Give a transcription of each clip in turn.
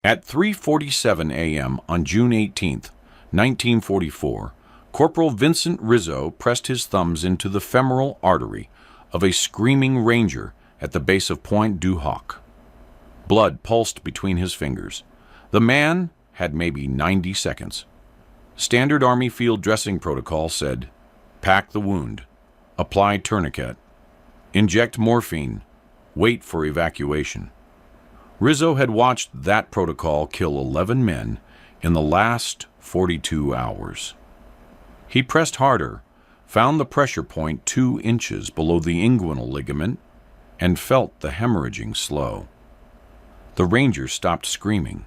At 3:47 a.m. on June 18, 1944, Corporal Vincent Rizzo pressed his thumbs into the femoral artery of a screaming ranger at the base of Point du Hoc. Blood pulsed between his fingers. The man had maybe 90 seconds. Standard Army field dressing protocol said, pack the wound, apply tourniquet, inject morphine, wait for evacuation. Rizzo had watched that protocol kill 11 men in the last 42 hours. He pressed harder, found the pressure point 2 inches below the inguinal ligament, and felt the hemorrhaging slow. The ranger stopped screaming.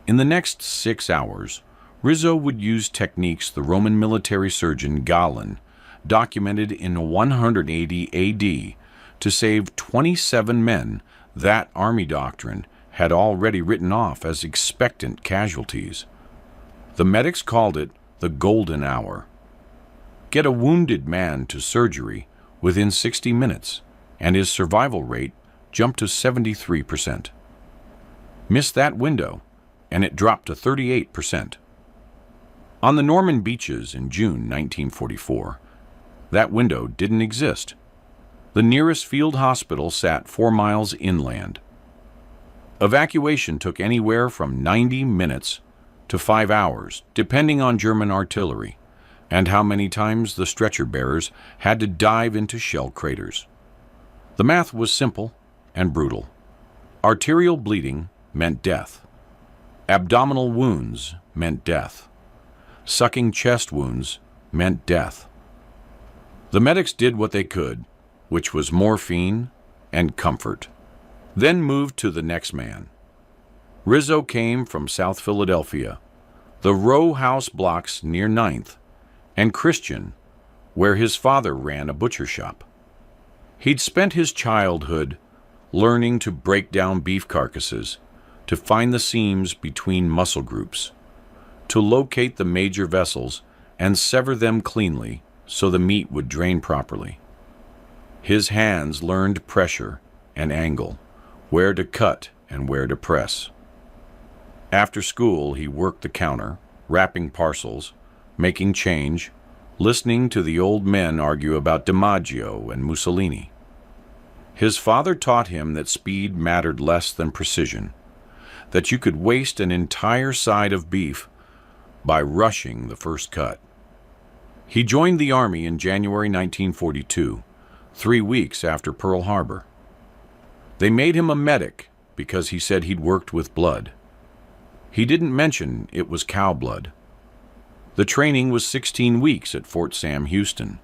In the next 6 hours, Rizzo would use techniques the Roman military surgeon Galen documented in 180 AD to save 27 men that Army doctrine had already written off as expectant casualties. The medics called it the golden hour. Get a wounded man to surgery within 60 minutes, and his survival rate jumped to 73%. Miss that window, and it dropped to 38%. On the Norman beaches in June 1944, that window didn't exist. The nearest field hospital sat 4 miles inland. Evacuation took anywhere from 90 minutes to 5 hours, depending on German artillery and how many times the stretcher bearers had to dive into shell craters. The math was simple and brutal. Arterial bleeding meant death. Abdominal wounds meant death. Sucking chest wounds meant death. The medics did what they could, which was morphine and comfort, then moved to the next man. Rizzo came from South Philadelphia, the row house blocks near 9th, and Christian, where his father ran a butcher shop. He'd spent his childhood learning to break down beef carcasses, to find the seams between muscle groups, to locate the major vessels and sever them cleanly so the meat would drain properly. His hands learned pressure and angle, where to cut and where to press. After school, he worked the counter, wrapping parcels, making change, listening to the old men argue about DiMaggio and Mussolini. His father taught him that speed mattered less than precision, that you could waste an entire side of beef by rushing the first cut. He joined the Army in January 1942, 3 weeks after Pearl Harbor. They made him a medic because he said he'd worked with blood. He didn't mention it was cow blood. The training was 16 weeks at Fort Sam Houston,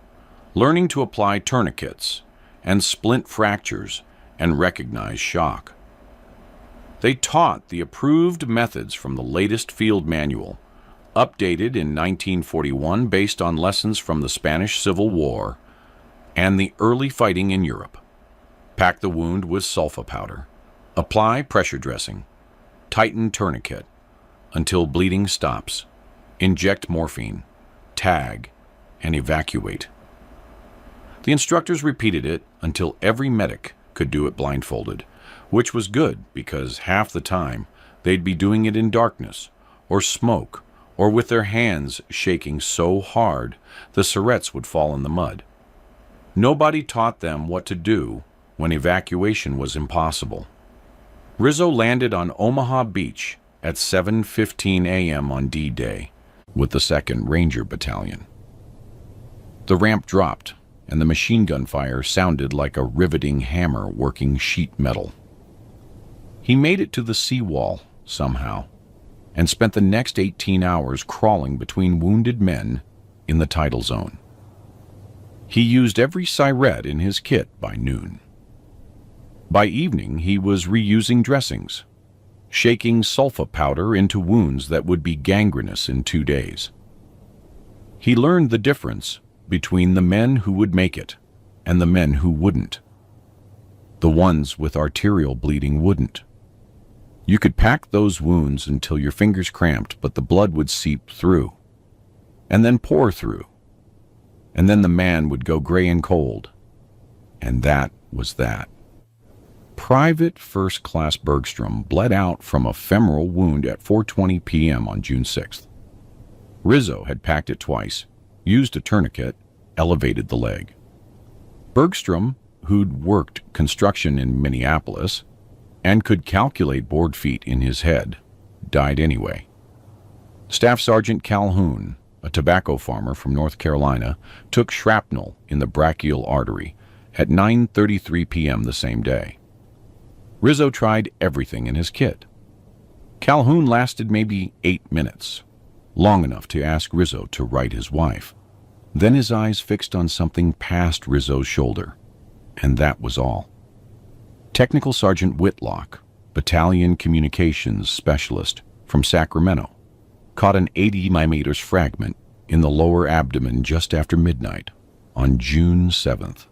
learning to apply tourniquets and splint fractures and recognize shock. They taught the approved methods from the latest field manual, updated in 1941 based on lessons from the Spanish Civil War and the early fighting in Europe. Pack the wound with sulfa powder. Apply pressure dressing. Tighten tourniquet until bleeding stops. Inject morphine. Tag and evacuate. The instructors repeated it until every medic could do it blindfolded, which was good because half the time they'd be doing it in darkness or smoke or with their hands shaking so hard the syrettes would fall in the mud. Nobody taught them what to do when evacuation was impossible. Rizzo landed on Omaha Beach at 7:15 a.m. on D-Day with the 2nd Ranger Battalion. The ramp dropped, and the machine gun fire sounded like a riveting hammer working sheet metal. He made it to the seawall somehow, and spent the next 18 hours crawling between wounded men in the tidal zone. He used every syrette in his kit by noon. By evening, he was reusing dressings, shaking sulfa powder into wounds that would be gangrenous in 2 days. He learned the difference between the men who would make it and the men who wouldn't. The ones with arterial bleeding wouldn't. You could pack those wounds until your fingers cramped, but the blood would seep through, and then pour through, and then the man would go gray and cold, and that was that. Private First Class Bergstrom bled out from a femoral wound at 4:20 p.m. on June 6th. Rizzo had packed it twice, used a tourniquet, elevated the leg. Bergstrom, who'd worked construction in Minneapolis and could calculate board feet in his head, died anyway. Staff Sergeant Calhoun, a tobacco farmer from North Carolina, took shrapnel in the brachial artery at 9:33 p.m. the same day. Rizzo tried everything in his kit. Calhoun lasted maybe 8 minutes, long enough to ask Rizzo to write his wife. Then his eyes fixed on something past Rizzo's shoulder, and that was all. Technical Sergeant Whitlock, Battalion Communications Specialist from Sacramento, caught an 80mm fragment in the lower abdomen just after midnight on June 7th.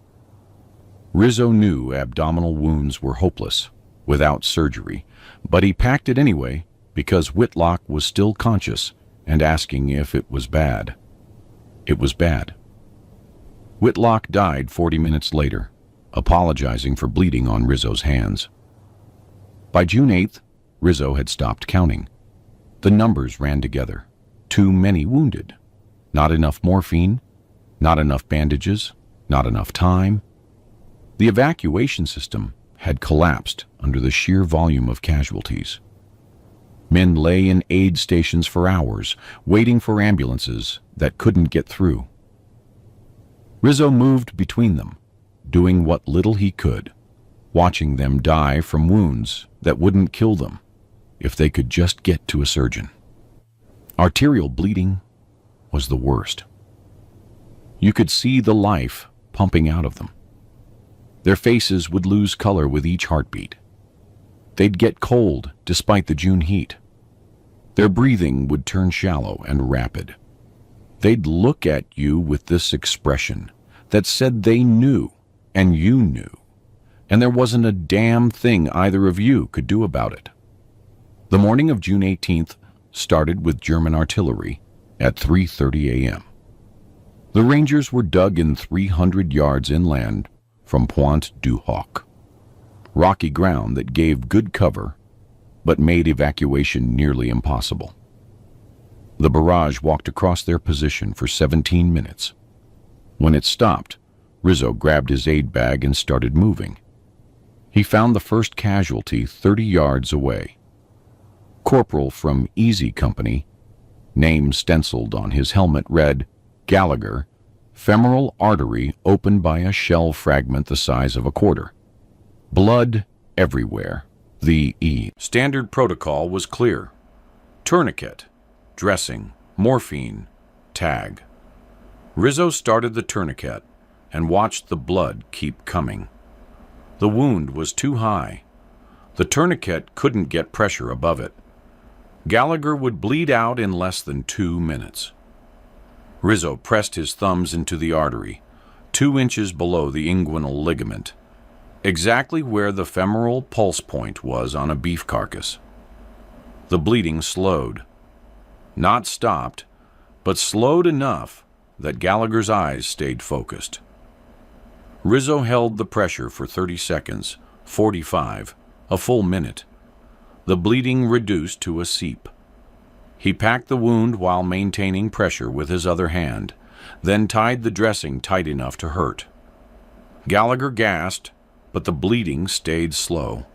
Rizzo knew abdominal wounds were hopeless without surgery, but he packed it anyway because Whitlock was still conscious and asking if it was bad. It was bad. Whitlock died 40 minutes later, apologizing for bleeding on Rizzo's hands. By June 8th, Rizzo had stopped counting. The numbers ran together. Too many wounded. Not enough morphine, not enough bandages, not enough time. The evacuation system had collapsed under the sheer volume of casualties. Men lay in aid stations for hours, waiting for ambulances that couldn't get through. Rizzo moved between them, doing what little he could, watching them die from wounds that wouldn't kill them if they could just get to a surgeon. Arterial bleeding was the worst. You could see the life pumping out of them. Their faces would lose color with each heartbeat. They'd get cold despite the June heat. Their breathing would turn shallow and rapid. They'd look at you with this expression that said they knew and you knew, and there wasn't a damn thing either of you could do about it. The morning of June 18th started with German artillery at 3:30 a.m. The Rangers were dug in 300 yards inland from Pointe du Hoc, rocky ground that gave good cover but made evacuation nearly impossible. The barrage walked across their position for 17 minutes. When it stopped, Rizzo grabbed his aid bag and started moving. He found the first casualty 30 yards away. Corporal from Easy Company, name stenciled on his helmet read, Gallagher, femoral artery opened by a shell fragment the size of a quarter. Blood everywhere. The standard protocol was clear. Tourniquet, dressing, morphine, tag. Rizzo started the tourniquet and watched the blood keep coming. The wound was too high. The tourniquet couldn't get pressure above it. Gallagher would bleed out in less than 2 minutes. Rizzo pressed his thumbs into the artery, 2 inches below the inguinal ligament, exactly where the femoral pulse point was on a beef carcass. The bleeding slowed. Not stopped, but slowed enough that Gallagher's eyes stayed focused. Rizzo held the pressure for 30 seconds, 45, a full minute. The bleeding reduced to a seep. He packed the wound while maintaining pressure with his other hand, then tied the dressing tight enough to hurt. Gallagher gasped, but the bleeding stayed slow.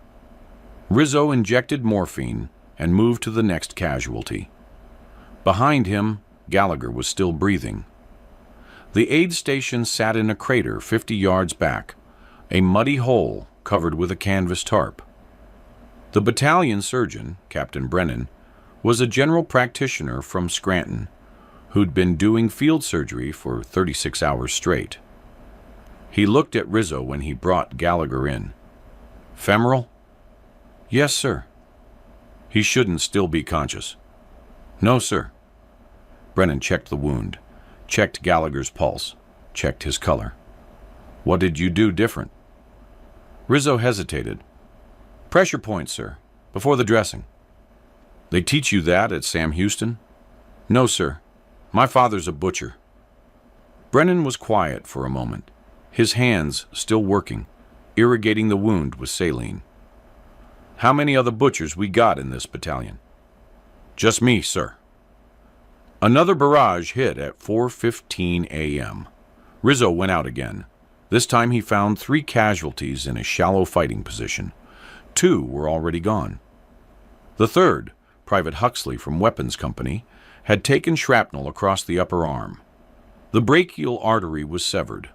Rizzo injected morphine and moved to the next casualty. Behind him, Gallagher was still breathing. The aid station sat in a crater 50 yards back, a muddy hole covered with a canvas tarp. The battalion surgeon, Captain Brennan, was a general practitioner from Scranton who'd been doing field surgery for 36 hours straight. He looked at Rizzo when he brought Gallagher in. Femoral? Yes, sir. He shouldn't still be conscious. No, sir. Brennan checked the wound, checked Gallagher's pulse, checked his color. What did you do different? Rizzo hesitated. Pressure point, sir, before the dressing. They teach you that at Sam Houston? No, sir. My father's a butcher. Brennan was quiet for a moment, his hands still working, irrigating the wound with saline. "How many other butchers we got in this battalion?" "Just me, sir." Another barrage hit at 4:15 a.m. Rizzo went out again. This time he found 3 casualties in a shallow fighting position. 2 were already gone. The third, Private Huxley from Weapons Company, had taken shrapnel across the upper arm. The brachial artery was severed.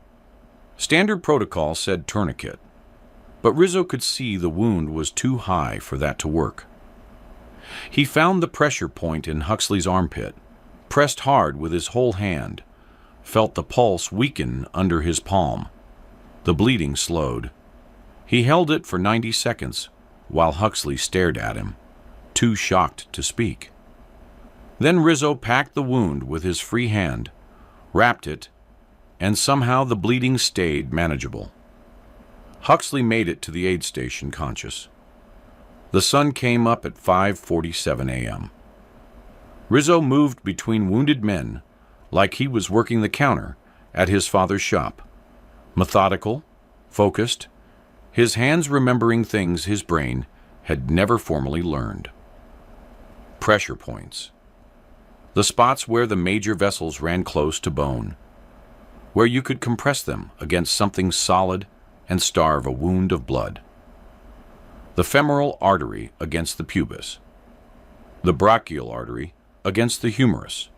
Standard protocol said tourniquet, but Rizzo could see the wound was too high for that to work. He found the pressure point in Huxley's armpit, pressed hard with his whole hand, felt the pulse weaken under his palm. The bleeding slowed. He held it for 90 seconds while Huxley stared at him, too shocked to speak. Then Rizzo packed the wound with his free hand, wrapped it, and somehow the bleeding stayed manageable. Huxley made it to the aid station conscious. The sun came up at 5:47 a.m. Rizzo moved between wounded men like he was working the counter at his father's shop. Methodical, focused, his hands remembering things his brain had never formally learned. Pressure points. The spots where the major vessels ran close to bone, where you could compress them against something solid and starve a wound of blood. The femoral artery against the pubis. The brachial artery against the humerus.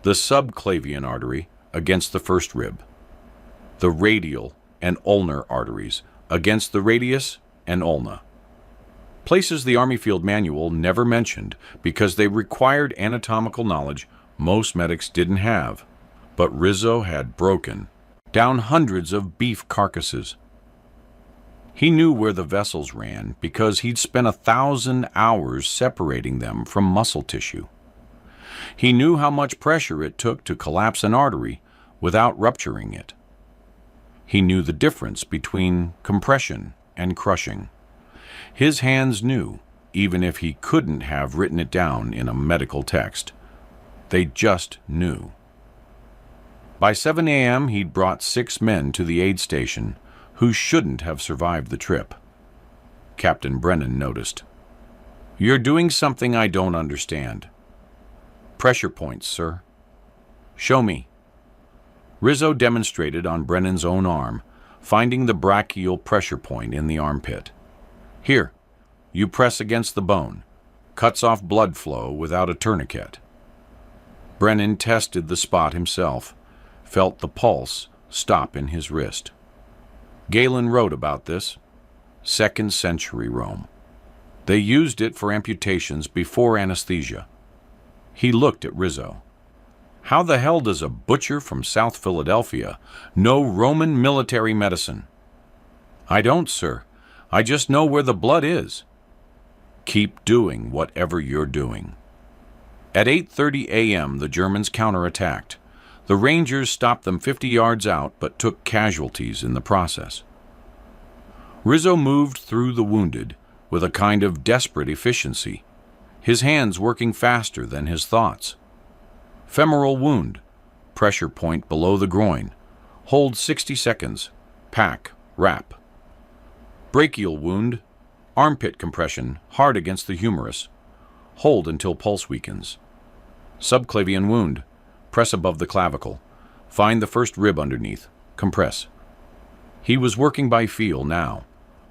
The subclavian artery against the first rib. The radial and ulnar arteries against the radius and ulna. Places the Army Field Manual never mentioned because they required anatomical knowledge most medics didn't have, but Rizzo had broken down hundreds of beef carcasses. He knew where the vessels ran because he'd spent 1,000 hours separating them from muscle tissue. He knew how much pressure it took to collapse an artery without rupturing it. He knew the difference between compression and crushing. His hands knew, even if he couldn't have written it down in a medical text. They just knew. By 7 a.m., he'd brought 6 men to the aid station who shouldn't have survived the trip. Captain Brennan noticed. "You're doing something I don't understand." "Pressure points, sir." "Show me." Rizzo demonstrated on Brennan's own arm, finding the brachial pressure point in the armpit. "Here, you press against the bone. Cuts off blood flow without a tourniquet." Brennan tested the spot himself, felt the pulse stop in his wrist. Galen wrote about this. 2nd century Rome. They used it for amputations before anesthesia. He looked at Rizzo. How the hell does a butcher from South Philadelphia know Roman military medicine? "I don't, sir. I just know where the blood is." Keep doing whatever you're doing. At 8:30 a.m., the Germans counterattacked. The Rangers stopped them 50 yards out, but took casualties in the process. Rizzo moved through the wounded with a kind of desperate efficiency, his hands working faster than his thoughts. Femoral wound, pressure point below the groin. Hold 60 seconds. Pack, wrap. Brachial wound, armpit compression, hard against the humerus. Hold until pulse weakens. Subclavian wound, press above the clavicle. Find the first rib underneath. Compress. He was working by feel now,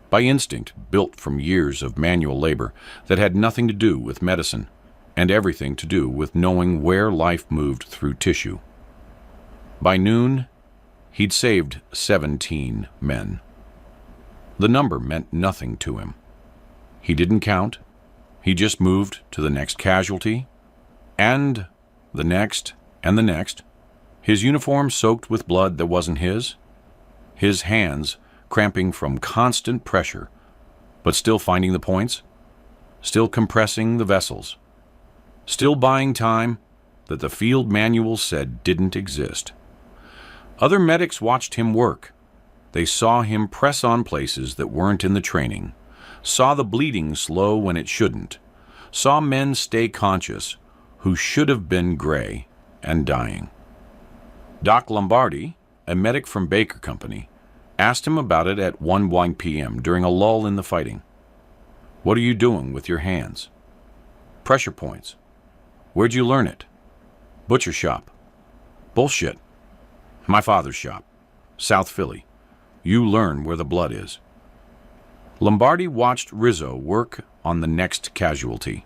by instinct built from years of manual labor that had nothing to do with medicine and everything to do with knowing where life moved through tissue. By noon, he'd saved 17 men. The number meant nothing to him. He didn't count. He just moved to the next casualty, and the next, and the next, his uniform soaked with blood that wasn't his hands cramping from constant pressure, but still finding the points, still compressing the vessels, still buying time that the field manual said didn't exist. Other medics watched him work. They saw him press on places that weren't in the training, saw the bleeding slow when it shouldn't, saw men stay conscious who should have been gray and dying. Doc Lombardi, a medic from Baker Company, Asked him about it at 1 p.m. during a lull in the fighting. What are you doing with your hands? Pressure points. Where'd you learn it? Butcher shop. Bullshit. My father's shop. South Philly. You learn where the blood is. Lombardi watched Rizzo work on the next casualty,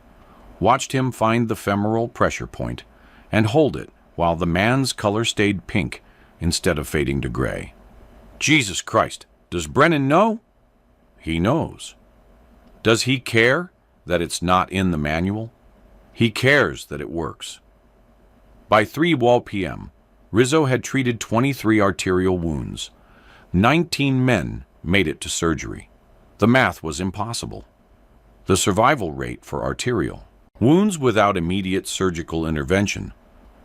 watched him find the femoral pressure point and hold it while the man's color stayed pink instead of fading to gray. Jesus Christ, does Brennan know? He knows. Does he care that it's not in the manual? He cares that it works. By 3 p.m., Rizzo had treated 23 arterial wounds. 19 men made it to surgery. The math was impossible. The survival rate for arterial wounds without immediate surgical intervention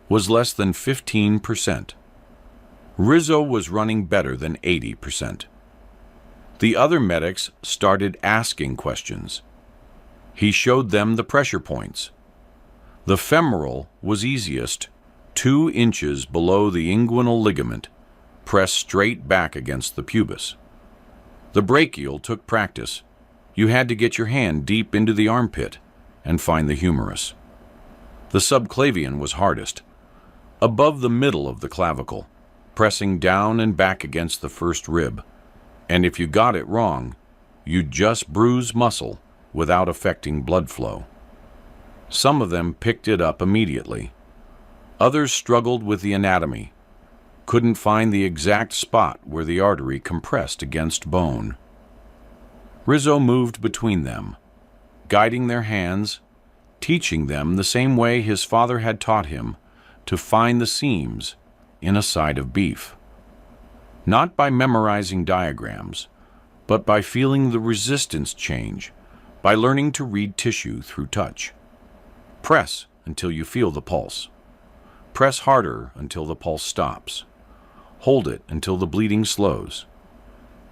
was less than 15%. Rizzo was running better than 80%. The other medics started asking questions. He showed them the pressure points. The femoral was easiest, 2 inches below the inguinal ligament, pressed straight back against the pubis. The brachial took practice. You had to get your hand deep into the armpit and find the humerus. The subclavian was hardest, above the middle of the clavicle, pressing down and back against the first rib. And if you got it wrong, you'd just bruise muscle without affecting blood flow. Some of them picked it up immediately. Others struggled with the anatomy, couldn't find the exact spot where the artery compressed against bone. Rizzo moved between them, guiding their hands, teaching them the same way his father had taught him to find the seams in a side of beef. Not by memorizing diagrams, but by feeling the resistance change, by learning to read tissue through touch. Press until you feel the pulse. Press harder until the pulse stops. Hold it until the bleeding slows.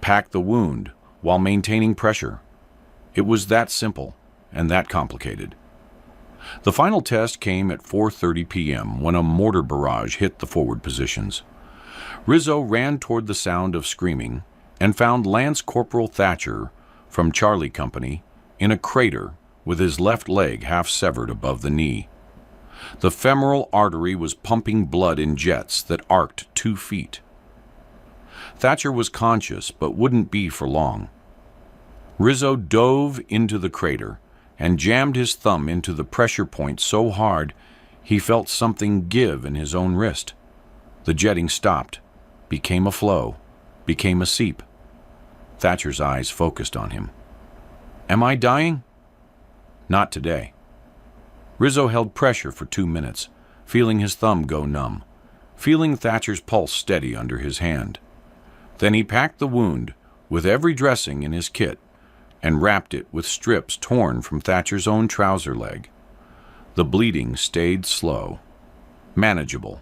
Pack the wound while maintaining pressure. It was that simple and that complicated. The final test came at 4:30 p.m. when a mortar barrage hit the forward positions. Rizzo ran toward the sound of screaming and found Lance Corporal Thatcher from Charlie Company in a crater with his left leg half severed above the knee. The femoral artery was pumping blood in jets that arced 2 feet. Thatcher was conscious but wouldn't be for long. Rizzo dove into the crater and jammed his thumb into the pressure point so hard he felt something give in his own wrist. The jetting stopped, became a flow, became a seep. Thatcher's eyes focused on him. Am I dying? Not today. Rizzo held pressure for 2 minutes, feeling his thumb go numb, feeling Thatcher's pulse steady under his hand. Then he packed the wound with every dressing in his kit and wrapped it with strips torn from Thatcher's own trouser leg. The bleeding stayed slow, manageable.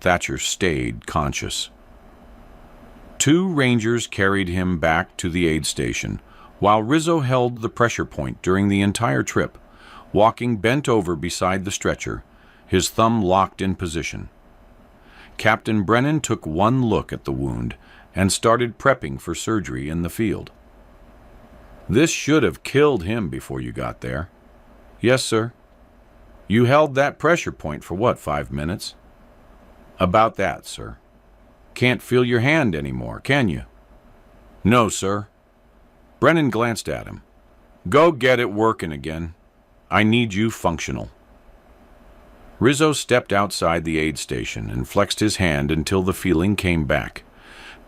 Thatcher stayed conscious. 2 Rangers carried him back to the aid station, while Rizzo held the pressure point during the entire trip, walking bent over beside the stretcher, his thumb locked in position. Captain Brennan took one look at the wound and started prepping for surgery in the field. This should have killed him before you got there. Yes, sir. You held that pressure point for what, 5 minutes? About that, sir. Can't feel your hand anymore, can you? No, sir. Brennan glanced at him. Go get it working again. I need you functional. Rizzo stepped outside the aid station and flexed his hand until the feeling came back,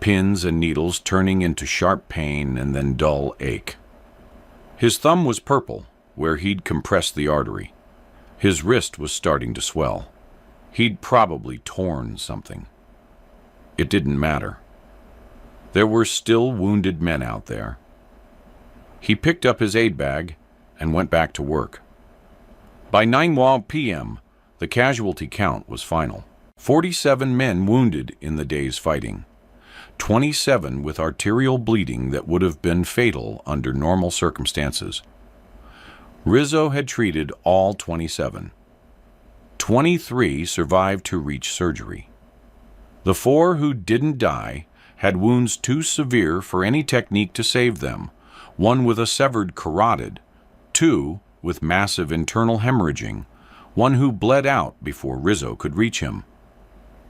pins and needles turning into sharp pain and then dull ache. His thumb was purple, where he'd compressed the artery. His wrist was starting to swell. He'd probably torn something. It didn't matter. There were still wounded men out there. He picked up his aid bag and went back to work. By 9 p.m., the casualty count was final. 47 men wounded in the day's fighting. 27 with arterial bleeding that would have been fatal under normal circumstances. Rizzo had treated all 27. 23 survived to reach surgery. The 4 who didn't die had wounds too severe for any technique to save them, one with a severed carotid, two with massive internal hemorrhaging, one who bled out before Rizzo could reach him.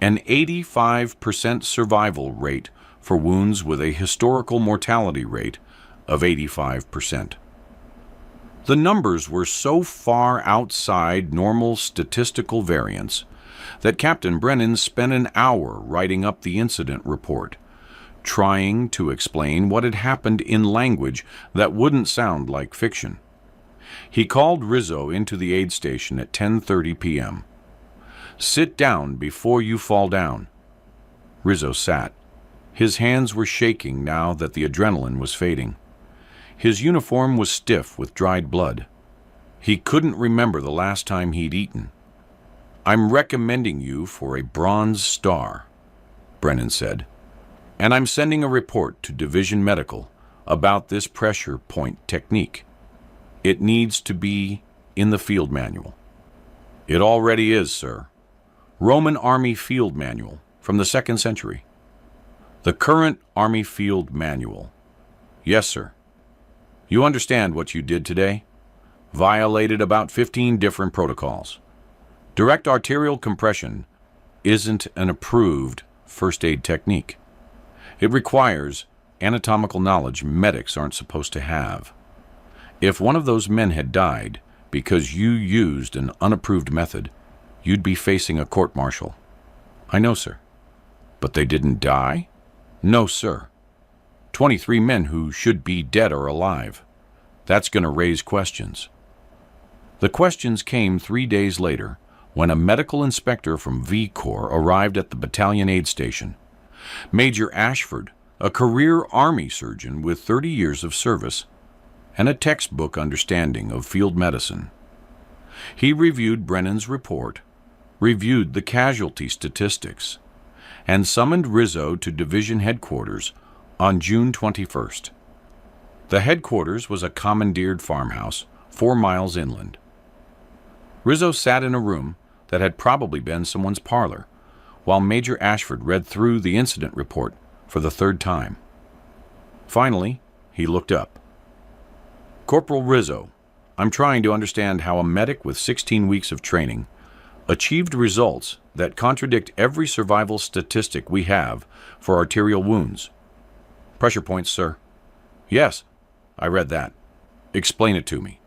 An 85% survival rate for wounds with a historical mortality rate of 85%. The numbers were so far outside normal statistical variance that Captain Brennan spent an hour writing up the incident report, trying to explain what had happened in language that wouldn't sound like fiction. He called Rizzo into the aid station at 10:30 p.m. "Sit down before you fall down." Rizzo sat. His hands were shaking now that the adrenaline was fading. His uniform was stiff with dried blood. He couldn't remember the last time he'd eaten. "I'm recommending you for a Bronze Star," Brennan said, "and I'm sending a report to Division Medical about this pressure point technique. It needs to be in the field manual." "It already is, sir. Roman Army Field Manual from the 2nd century." "The current Army Field Manual." "Yes, sir." "You understand what you did today? Violated about 15 different protocols. Direct arterial compression isn't an approved first aid technique. It requires anatomical knowledge medics aren't supposed to have. If one of those men had died because you used an unapproved method, you'd be facing a court-martial." "I know, sir." "But they didn't die?" "No, sir. 23 men who should be dead are alive. That's going to raise questions." The questions came 3 days later when a medical inspector from V Corps arrived at the battalion aid station. Major Ashford, a career Army surgeon with 30 years of service and a textbook understanding of field medicine. He reviewed Brennan's report, reviewed the casualty statistics, and summoned Rizzo to division headquarters on June 21st. The headquarters was a commandeered farmhouse 4 miles inland. Rizzo sat in a room that had probably been someone's parlor, while Major Ashford read through the incident report for the 3rd time. Finally, he looked up. "Corporal Rizzo, I'm trying to understand how a medic with 16 weeks of training achieved results that contradict every survival statistic we have for arterial wounds." "Pressure points, sir." "Yes, I read that. Explain it to me."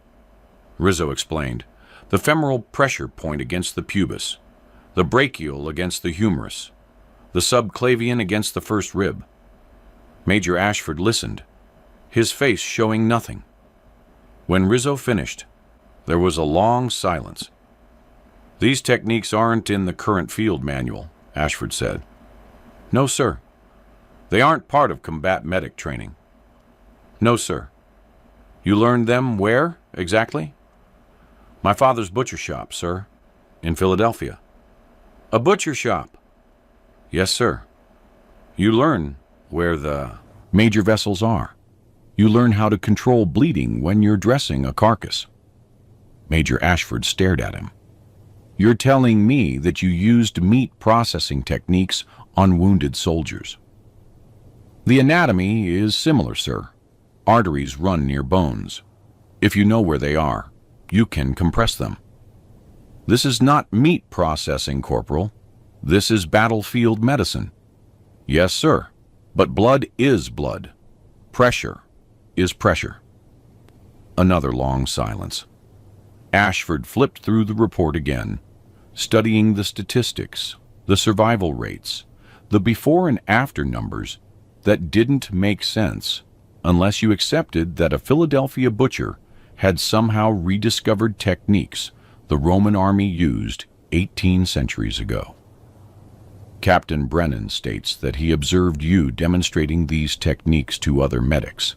Rizzo explained. "The femoral pressure point against the pubis, the brachial against the humerus, the subclavian against the first rib." Major Ashford listened, his face showing nothing. When Rizzo finished, there was a long silence. "These techniques aren't in the current field manual," Ashford said. "No, sir." "They aren't part of combat medic training." "No, sir." "You learned them where, exactly?" "My father's butcher shop, sir, in Philadelphia." "A butcher shop?" "Yes, sir." "You learn where the major vessels are. You learn how to control bleeding when you're dressing a carcass." Major Ashford stared at him. "You're telling me that you used meat processing techniques on wounded soldiers?" "The anatomy is similar, sir. Arteries run near bones. If you know where they are, you can compress them." "This is not meat processing, Corporal. This is battlefield medicine." "Yes, sir. But blood is blood. Pressure is pressure." Another long silence. Ashford flipped through the report again, studying the statistics, the survival rates, the before and after numbers that didn't make sense unless you accepted that a Philadelphia butcher had somehow rediscovered techniques the Roman army used 18 centuries ago. "Captain Brennan states that he observed you demonstrating these techniques to other medics,"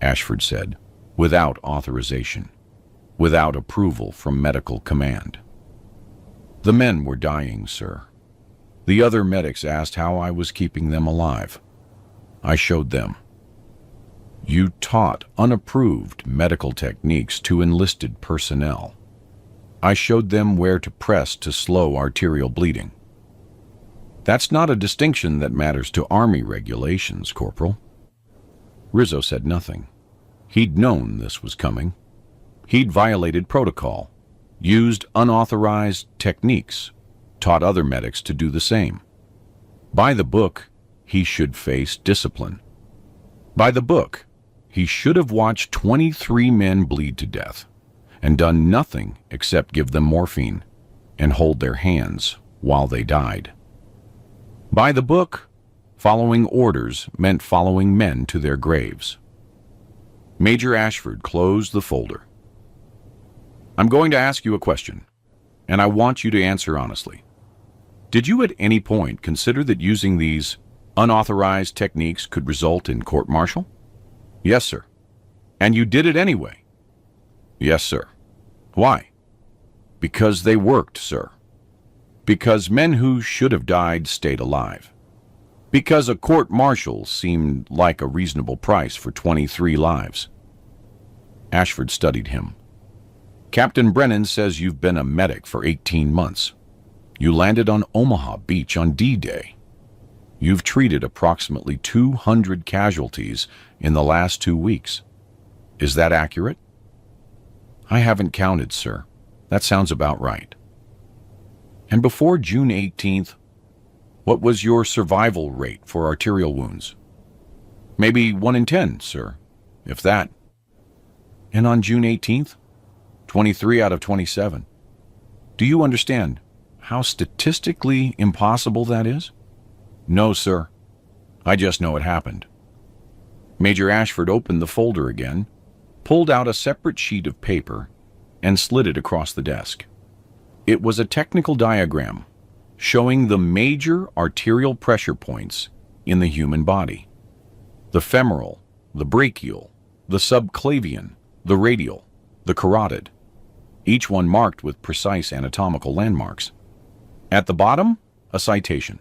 Ashford said, "without authorization, without approval from medical command." "The men were dying, sir. The other medics asked how I was keeping them alive. I showed them. You taught unapproved medical techniques to enlisted personnel. I showed them where to press to slow arterial bleeding." That's not a distinction that matters to Army regulations, Corporal. Rizzo said nothing. He'd known this was coming. He'd violated protocol, used unauthorized techniques, taught other medics to do the same. By the book, he should face discipline. By the book, he should have watched 23 men bleed to death and done nothing except give them morphine and hold their hands while they died. By the book, following orders meant following men to their graves. Major Ashford closed the folder. I'm going to ask you a question, and I want you to answer honestly. Did you at any point consider that using these unauthorized techniques could result in court-martial? Yes, sir. And you did it anyway? Yes, sir. Why? Because they worked, sir. Because men who should have died stayed alive. Because a court-martial seemed like a reasonable price for 23 lives. Ashford studied him. Captain Brennan says you've been a medic for 18 months. You landed on Omaha Beach on D-Day. You've treated approximately 200 casualties in the last 2 weeks. Is that accurate? I haven't counted, sir. That sounds about right. And before June 18th, what was your survival rate for arterial wounds? Maybe 1 in 10, sir, if that. And on June 18th, 23 out of 27. Do you understand how statistically impossible that is? No, sir. I just know it happened. Major Ashford opened the folder again, pulled out a separate sheet of paper, and slid it across the desk. It was a technical diagram showing the major arterial pressure points in the human body. The femoral, the brachial, the subclavian, the radial, the carotid, each one marked with precise anatomical landmarks. At the bottom, a citation.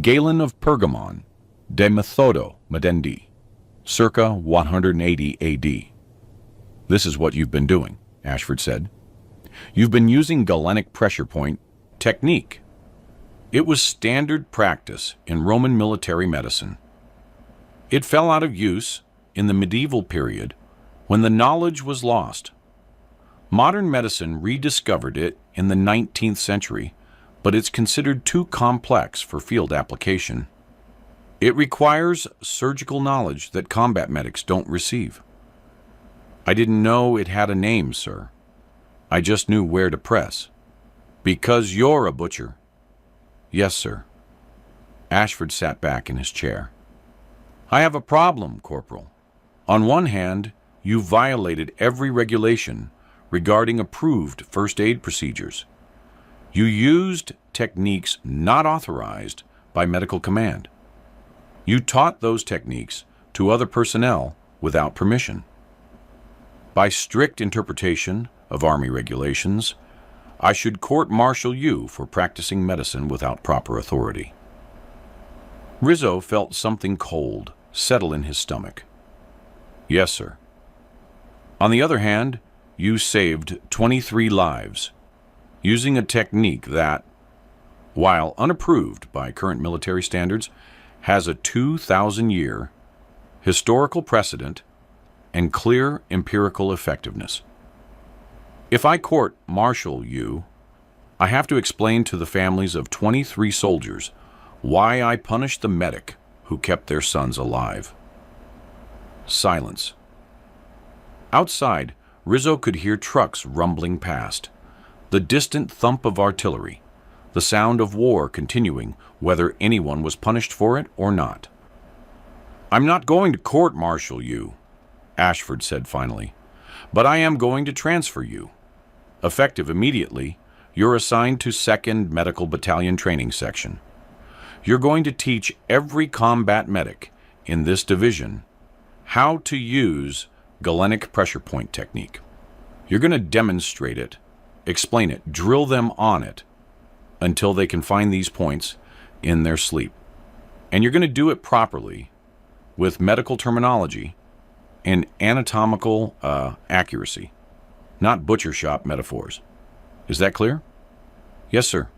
Galen of Pergamon, de methodo medendi, circa 180 AD. This is what you've been doing, Ashford said. You've been using galenic pressure point technique. It was standard practice in Roman military medicine. It fell out of use in the medieval period when the knowledge was lost. Modern medicine rediscovered it in the 19th century, but it's considered too complex for field application. It requires surgical knowledge that combat medics don't receive. I didn't know it had a name, sir. I just knew where to press. Because you're a butcher. Yes, sir. Ashford sat back in his chair. I have a problem, Corporal. On one hand, you violated every regulation regarding approved first aid procedures. You used techniques not authorized by medical command. You taught those techniques to other personnel without permission. By strict interpretation of Army regulations, I should court-martial you for practicing medicine without proper authority. Rizzo felt something cold settle in his stomach. Yes, sir. On the other hand, you saved 23 lives using a technique that, while unapproved by current military standards, has a 2,000-year historical precedent and clear empirical effectiveness. If I court-martial you, I have to explain to the families of 23 soldiers why I punished the medic who kept their sons alive. Silence. Outside, Rizzo could hear trucks rumbling past, the distant thump of artillery, the sound of war continuing whether anyone was punished for it or not. I'm not going to court-martial you, Ashford said finally, but I am going to transfer you. Effective immediately, you're assigned to 2nd Medical Battalion Training Section. You're going to teach every combat medic in this division how to use galenic pressure point technique. You're going to demonstrate it, explain it, drill them on it until they can find these points in their sleep. And you're going to do it properly with medical terminology and anatomical accuracy, not butcher shop metaphors. Is that clear? Yes, sir.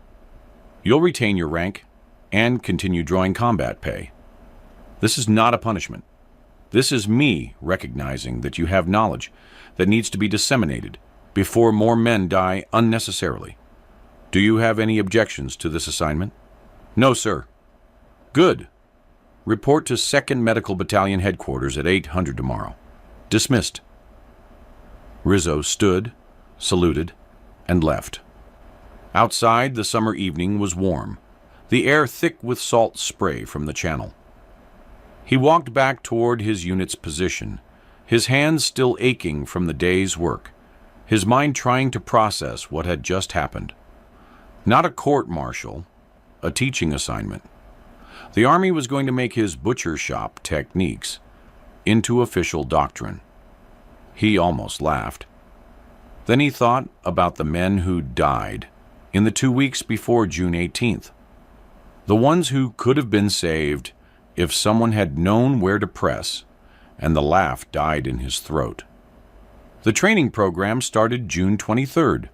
You'll retain your rank and continue drawing combat pay. This is not a punishment. This is me recognizing that you have knowledge that needs to be disseminated before more men die unnecessarily. Do you have any objections to this assignment? No, sir. Good. Report to 2nd Medical Battalion Headquarters at 800 tomorrow. Dismissed. Rizzo stood, saluted, and left. Outside, the summer evening was warm, the air thick with salt spray from the channel. He walked back toward his unit's position, his hands still aching from the day's work, his mind trying to process what had just happened. Not a court-martial, a teaching assignment. The Army was going to make his butcher shop techniques into official doctrine. He almost laughed. Then he thought about the men who died in the 2 weeks before June 18th. The ones who could have been saved if someone had known where to press, and the laugh died in his throat. The training program started June 23rd.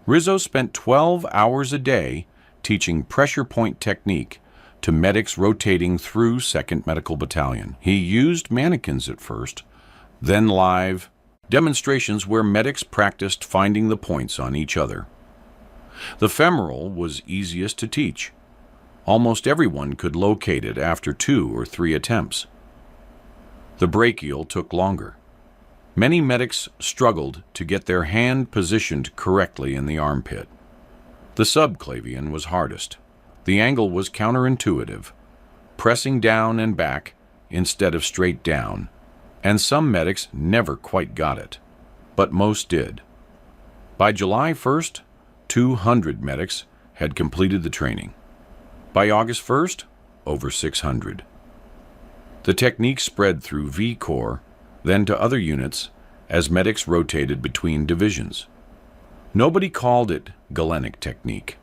Rizzo spent 12 hours a day teaching pressure point technique to medics rotating through 2nd Medical Battalion. He used mannequins at first, then live demonstrations where medics practiced finding the points on each other. The femoral was easiest to teach. Almost everyone could locate it after 2 or 3 attempts. The brachial took longer. Many medics struggled to get their hand positioned correctly in the armpit. The subclavian was hardest. The angle was counterintuitive, pressing down and back instead of straight down, and some medics never quite got it, but most did. By July 1st, 200 medics had completed the training. By August 1st, over 600. The technique spread through V Corps, then to other units as medics rotated between divisions. Nobody called it Galenic technique.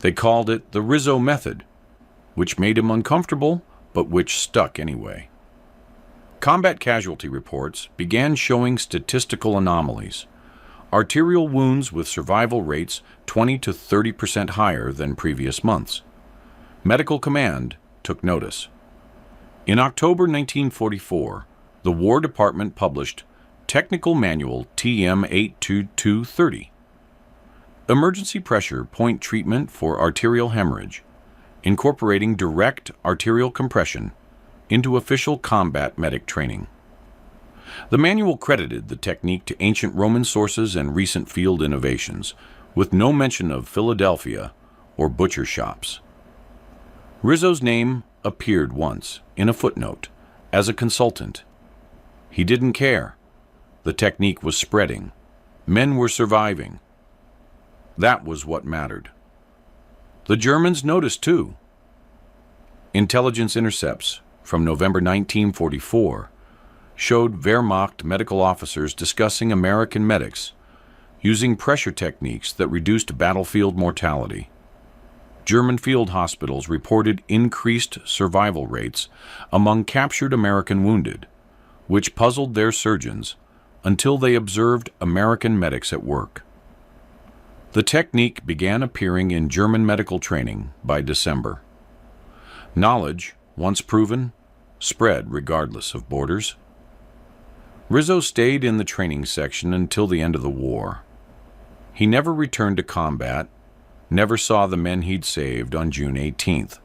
They called it the Rizzo method, which made him uncomfortable, but which stuck anyway. Combat casualty reports began showing statistical anomalies. Arterial wounds with survival rates 20 to 30% higher than previous months. Medical Command took notice. In October 1944, the War Department published Technical Manual TM 82230, Emergency Pressure Point Treatment for Arterial Hemorrhage, incorporating direct arterial compression into official combat medic training. The manual credited the technique to ancient Roman sources and recent field innovations, with no mention of Philadelphia or butcher shops. Rizzo's name appeared once, in a footnote, as a consultant. He didn't care. The technique was spreading. Men were surviving. That was what mattered. The Germans noticed, too. Intelligence intercepts from November 1944 showed Wehrmacht medical officers discussing American medics using pressure techniques that reduced battlefield mortality. German field hospitals reported increased survival rates among captured American wounded, which puzzled their surgeons until they observed American medics at work. The technique began appearing in German medical training by December. Knowledge, once proven, spread regardless of borders. Rizzo stayed in the training section until the end of the war. He never returned to combat, never saw the men he'd saved on June 18th,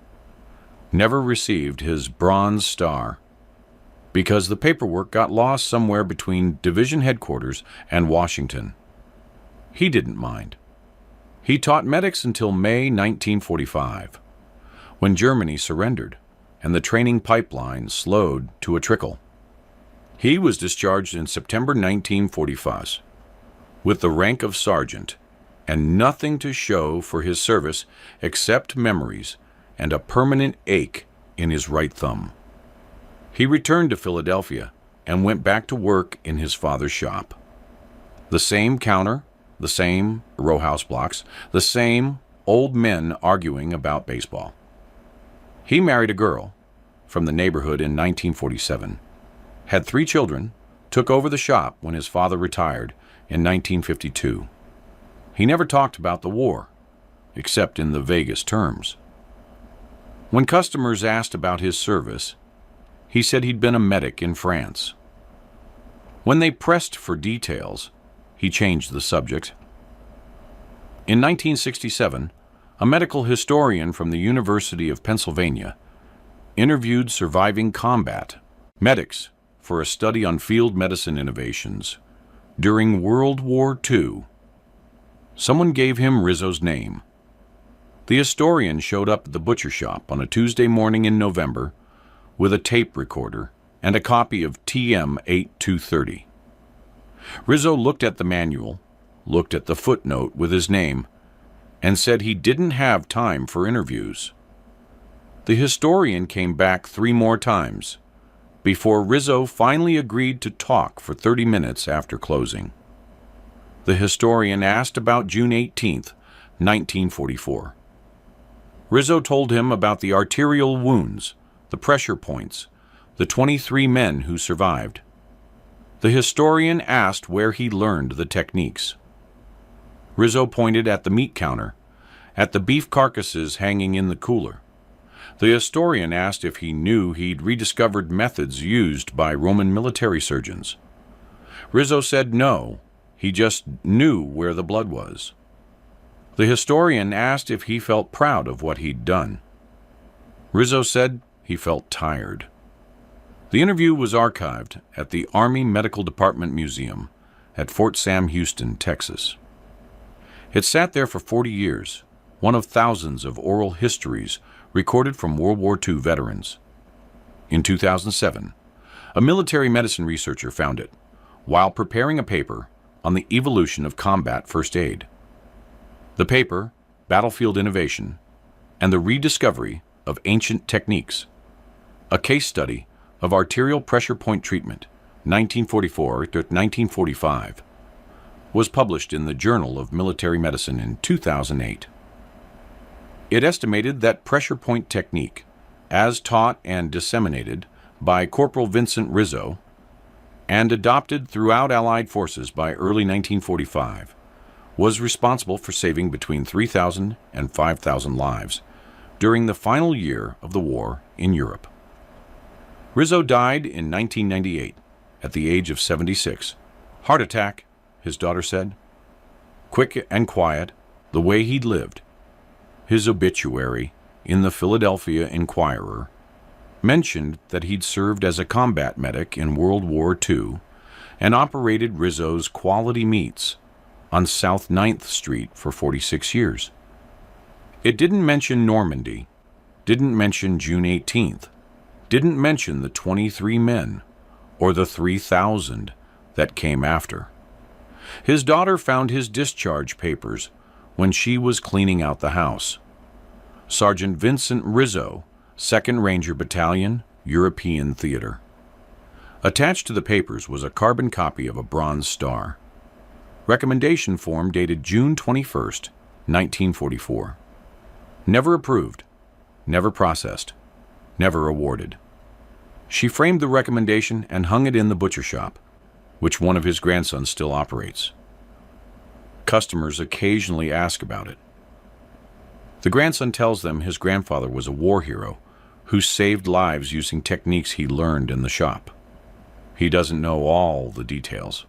never received his Bronze Star, because the paperwork got lost somewhere between division headquarters and Washington. He didn't mind. He taught medics until May 1945, when Germany surrendered and the training pipeline slowed to a trickle. He was discharged in September 1945 with the rank of sergeant and nothing to show for his service except memories and a permanent ache in his right thumb. He returned to Philadelphia and went back to work in his father's shop. The same counter, the same row house blocks, the same old men arguing about baseball. He married a girl from the neighborhood in 1947, had 3 children, took over the shop when his father retired in 1952. He never talked about the war, except in the vaguest terms. When customers asked about his service, he said he'd been a medic in France. When they pressed for details, he changed the subject. In 1967, a medical historian from the University of Pennsylvania interviewed surviving combat medics for a study on field medicine innovations during World War II. Someone gave him Rizzo's name. The historian showed up at the butcher shop on a Tuesday morning in November with a tape recorder and a copy of TM 8230. Rizzo looked at the manual, looked at the footnote with his name, and said he didn't have time for interviews. The historian came back 3 more times before Rizzo finally agreed to talk for 30 minutes after closing. The historian asked about June 18, 1944. Rizzo told him about the arterial wounds, the pressure points, the 23 men who survived. The historian asked where he learned the techniques. Rizzo pointed at the meat counter, at the beef carcasses hanging in the cooler. The historian asked if he knew he'd rediscovered methods used by Roman military surgeons. Rizzo said no, he just knew where the blood was. The historian asked if he felt proud of what he'd done. Rizzo said he felt tired. The interview was archived at the Army Medical Department Museum at Fort Sam Houston, Texas. It sat there for 40 years, one of thousands of oral histories recorded from World War II veterans. In 2007, a military medicine researcher found it while preparing a paper on the evolution of combat first aid. The paper, Battlefield Innovation, and the Rediscovery of Ancient Techniques, a case study of arterial pressure point treatment, 1944 to 1945, was published in the Journal of Military Medicine in 2008. It estimated that pressure point technique, as taught and disseminated by Corporal Vincent Rizzo and adopted throughout Allied forces by early 1945, was responsible for saving between 3,000 and 5,000 lives during the final year of the war in Europe. Rizzo died in 1998 at the age of 76. Heart attack, his daughter said. Quick and quiet, the way he'd lived. His obituary in the Philadelphia Inquirer mentioned that he'd served as a combat medic in World War II and operated Rizzo's Quality Meats on South 9th Street for 46 years. It didn't mention Normandy, didn't mention June 18th, didn't mention the 23 men or the 3,000 that came after. His daughter found his discharge papers when she was cleaning out the house. Sergeant Vincent Rizzo, 2nd Ranger Battalion, European Theater. Attached to the papers was a carbon copy of a Bronze Star. Recommendation form dated June 21st, 1944. Never approved, never processed, never awarded. She framed the recommendation and hung it in the butcher shop, which one of his grandsons still operates. Customers occasionally ask about it. The grandson tells them his grandfather was a war hero who saved lives using techniques he learned in the shop. He doesn't know all the details.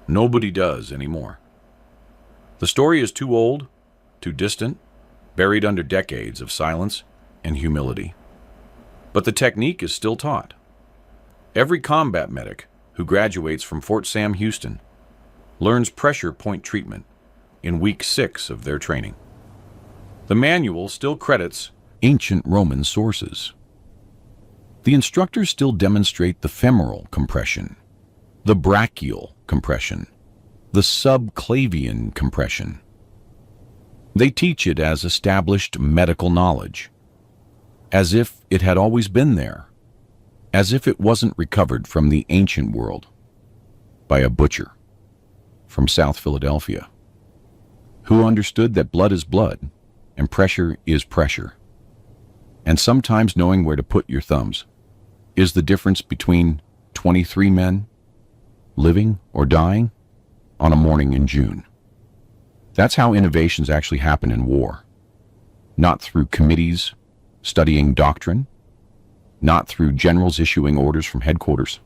Nobody does anymore. The story is too old, too distant, buried under decades of silence and humility. But the technique is still taught. Every combat medic who graduates from Fort Sam Houston learns pressure point treatment in week 6 of their training. The manual still credits ancient Roman sources. The instructors still demonstrate the femoral compression, the brachial compression, the subclavian compression. They teach it as established medical knowledge, as if it had always been there, as if it wasn't recovered from the ancient world by a butcher from South Philadelphia, who understood that blood is blood and pressure is pressure. And sometimes knowing where to put your thumbs is the difference between 23 men living or dying on a morning in June. That's how innovations actually happen in war, not through committees, studying doctrine, not through generals issuing orders from headquarters,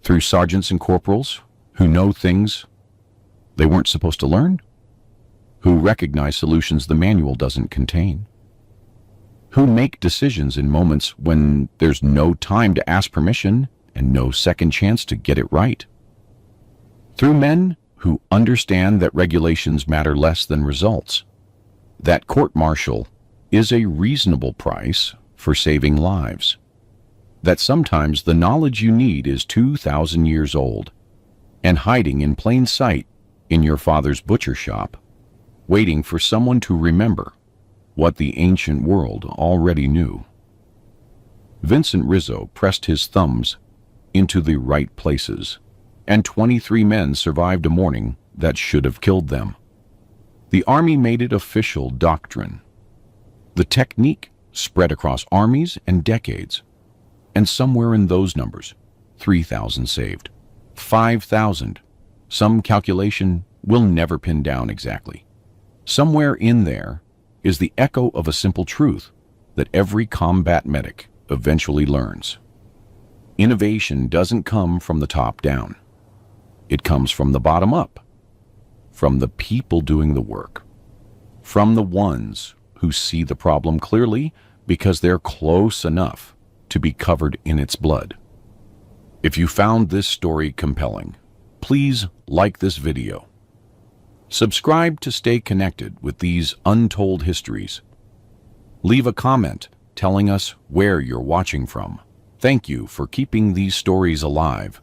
through sergeants and corporals who know things they weren't supposed to learn, who recognize solutions the manual doesn't contain, who make decisions in moments when there's no time to ask permission and no second chance to get it right, through men who understand that regulations matter less than results, that court-martial is a reasonable price for saving lives, that sometimes the knowledge you need is 2,000 years old and hiding in plain sight in your father's butcher shop, waiting for someone to remember what the ancient world already knew. Vincent Rizzo pressed his thumbs into the right places, and 23 men survived a morning that should have killed them. The Army made it official doctrine. The technique spread across armies and decades, and somewhere in those numbers, 3,000 saved. 5,000. Some calculation we'll never pin down exactly. Somewhere in there is the echo of a simple truth that every combat medic eventually learns. Innovation doesn't come from the top down. It comes from the bottom up, from the people doing the work, from the ones who see the problem clearly because they're close enough to be covered in its blood. If you found this story compelling, please like this video. Subscribe to stay connected with these untold histories. Leave a comment telling us where you're watching from. Thank you for keeping these stories alive.